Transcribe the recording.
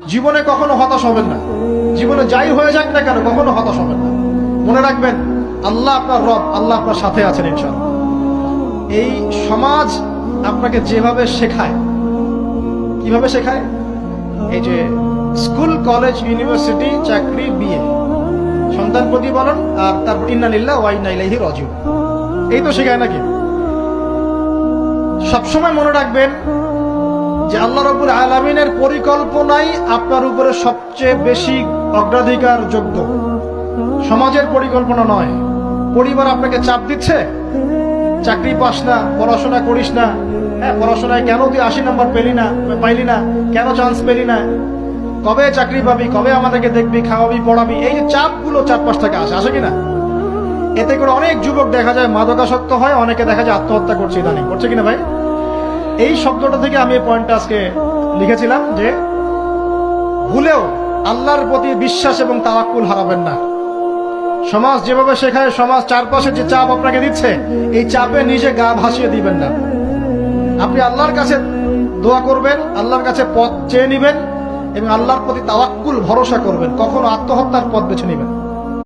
জীবনে কখনো হতাশ হবেন না। জীবনে যাই হয়ে যাক না কেন কখনো হতাশ হবেন না। মনে রাখবেন আল্লাহ আপনার রব, আল্লাহ আপনার সাথে আছেন ইনশাআল্লাহ। এই সমাজ আপনাকে যেভাবে শেখায়, কিভাবে শেখায়, এই যে স্কুল, কলেজ, ইউনিভার্সিটি, চাকরি, বিয়ে, সন্তান প্রতিপালন, আর তারপর ইন্না লিল্লাহি ওয়া ইন্না ইলাইহি রাজিউন, এই তো শেখায় নাকি? সবসময় মনে রাখবেন যে আল্লাহ রাব্বুল আলামিনের পরিকল্পনাই আপনার উপরে সবচেয়ে বেশি অগ্রাধিকার যোগ্য, সমাজের পরিকল্পনা নয়। পরিবার আপনাকে চাপ দিচ্ছে, চাকরি পাস না, পড়াশোনা করিস না, হ্যাঁ পড়াশোনায় কেন তুই 80 নম্বর পাইলি না, কেন চান্স পেলি না, কবে চাকরি পাবি, কবে আমাদেরকে দেখবি, খাওয়াবি, পড়াবি, এই যে চাপগুলো চারপাশ থেকে আসে কিনা, এতে করে অনেক যুবক দেখা যায় মাদকাসক্ত হয়, অনেকে দেখা যায় আত্মহত্যা করছে, ইদানিং করছে কিনা ভাই? এই শব্দটা থেকে আমি এই পয়েন্টটা আজকে লিখেছিলাম যে ভুলেও আল্লাহর প্রতি বিশ্বাস এবং তাওয়াক্কুল হারাবেন না। সমাজ যেভাবে শেখায়, সমাজ চারপাশে যে চাপ আপনাকে দিচ্ছে, এই চাপে নিজে গা ভাসিয়ে দিবেন না। আপনি আল্লাহর কাছে দোয়া করবেন, আল্লাহর কাছে পথ চেয়ে নিবেন এবং আল্লাহর প্রতি তাওয়াক্কুল ভরসা করবেন। কখনো আত্মহত্যার পথ বেছে নিবেন।